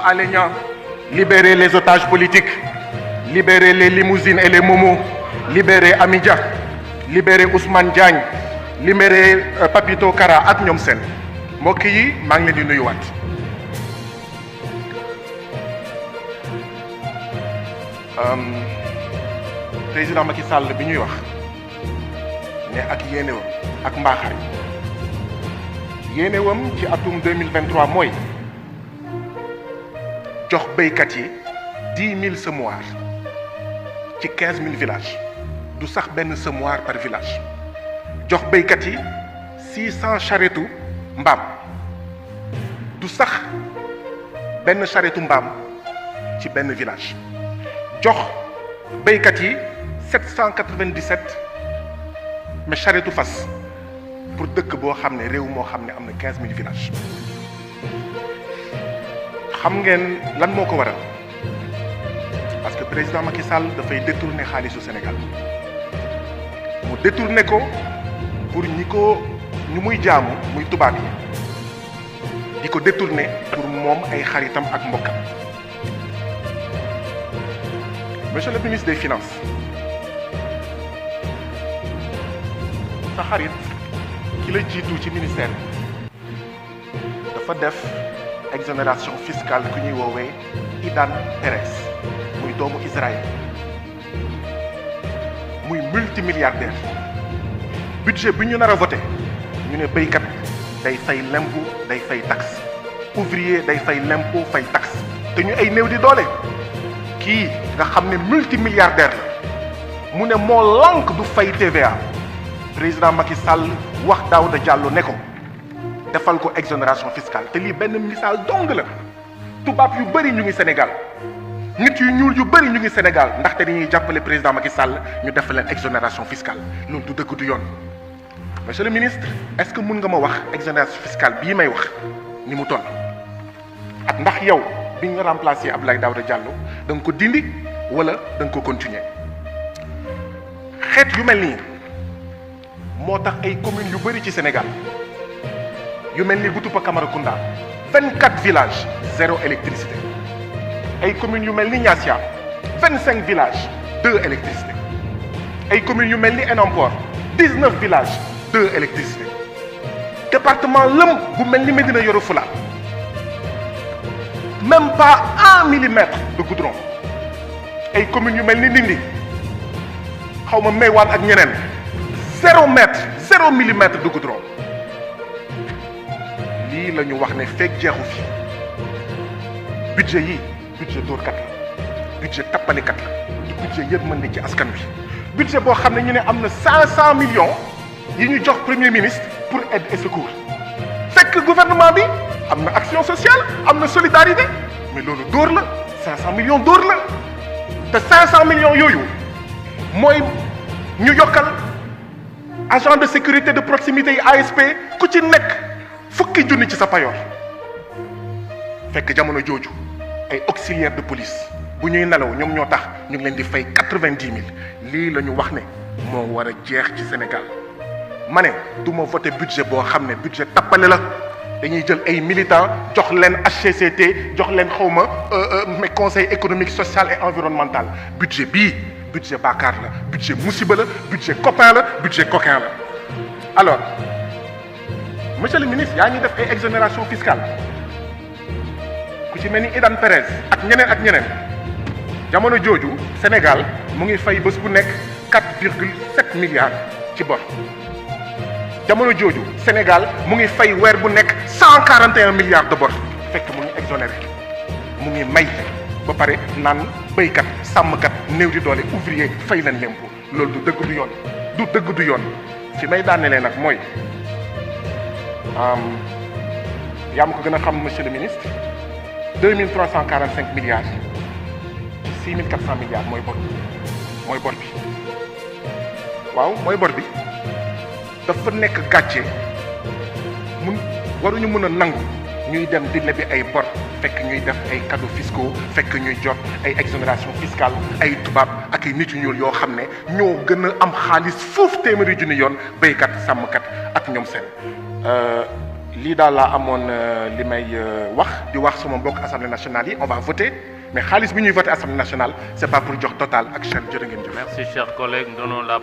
Alé Niang, libérer les otages politiques, libérer les limousines et les momos, libérer Amidia, libérer Ousmane Diagne, libérer Papito Kara ak ñoom seen mbokk yi maa ngi leen di nuyuwaat. Président Macky Sall bi ñuy wax ne ak yéenewam ak mbaaxaay yéenewam ci atum 2023 mooy jox béykat yi 10 000 semoirs ci 15 000 villages du sax benn semoir par village jox béykat yi 600 charrettu mbaam du sax benn charrettu mbaam ci benn village jox béykat yi 797 mais charrettu fas pour dëkk boo xam ne réew moo xam ne am na 15 000 villages xam ngeen lan moo ko waral parce que président Macky Sall dafay détourner xaalisu Sénégal mu détourner ko pour ñu muy jaamu muy tubaab yi di ko détourner pour moom ay xaritam ak mbokkam. Monsieur le ministre des Finances sa xarit ki la jiitu ci ministère dafa def exonération fiscale ku ñuy woowee Idan Perez muy doomu Israël muy multimilliardaire budget bi ñu nar a voté ñu ne béykat day fay l'impôt day fay taxe ouvrier day fay l'impôt fay taxe te ñu ay néew di doole kii nga xam ne multimilliardaire la mu ne moo lank du fay TVA président Macky Sall wax Daouda Diallo ne ko defal ko exonération fiscale te lii benn misaal dong la tubaab yu bëri ñu ngi Sénégal nit yu ñuul yu bëri ñu ngi Sénégal ndaxte dañuy jàppale président Macky Sall ñu def leen exonération fiscale loolu du dëgg du yoon. Monsieur le ministre est-ce que mun nga ma wax exonération fiscale bii may wax ni mu toll ak ndax yow bi nga remplacer Abdoulaye Daouda Diallo da nga ko dindi wala da nga ko continuer xeet yu mel nii moo tax ay communes yu bëri ci Sénégal yu mel ni Boutoupa Camaracounda 24 villages 0 électricité ay communes yu mel ni Niassia 25 villages 2 électricité ay communes yu mel ni Enampor 19 villages 2 électricité département lëm bu mel ni Médina Yoro Foulah même pas 1 millimètre de goudron ay communes yu mel ni Ndindi xaw ma Meywaan ak ñeneen 0 mètre 0 millimètre de goudron lii la ñu wax ne fekk jeexu fi budget yi budget dóorkat la budget tappalekat la du budget yërmande ci askan wi budget boo xam ne ñu ne am na 500 millions yi ñu jox premier ministre pour aide et secours fekk gouvernement bi am na action sociale am na solidarité mais loolu dóor la 500 millions dóor la te 500 millions yooyu mooy ñu yokkal agent de sécurité de proximité yi ASP ku ci nekk fukki junni ci sa payoor fekk jamono jooju ay auxiliaires de police bu ñuy nelaw ñoom ñoo tax ñu ngi leen di fay 90 000 lii la ñu wax ne moo war a jeex ci Sénégal ma ne du ma voté budget boo xam ne budget tappale la dañuy jël ay militants jox leen HCCT jox leen xawma mais conseil économique social et environnemental budget bii budget bàkkaar la budget musiba la budget copain la budget coquin la alors monsieur le ministre yaa ngi def ay exonération fiscale ku ci mel ni Idan Perez ak ñeneen jamono jooju Sénégal mu ngi fay bés bu nekk 4,7 milliards ci bor jamono jooju Sénégal mu ngi fay weer bu nekk 141 milliards de bor fekk mu ngi exonéré mu ngi may ba pare naan béykat sàmmkat néew di doole ouvrier fay leen l'impôt loolu du dëgg du yoon du dëgg du yoon fi may daanelee nag mooy yaa ma ko gën a xam monsieur le ministre 2345 milliards 6400 milliards mooy bor bi waaw mooy bor bi dafa nekk gàcce waruñu mën a nangu ñuy dem di lebi ay bor fekk ñuy def ay cadeaux fiscaux fekk ñuy jot ay exonération fiscale ay tubaab ak ay nit yu ñuul yoo xam ne ñoo gën a am xaalis foofu téeméeri junni yoon béykat sàmmkat ak ñoom seen lii daal laa amoon li may wax di wax sama mbokk assemblée nationale yi on va voter mais xaalis bi ñuy voter assemblée nationale c'est pas pour jox Total ak Shell jërë ngeen jëf. Merci chers collègues, donnons la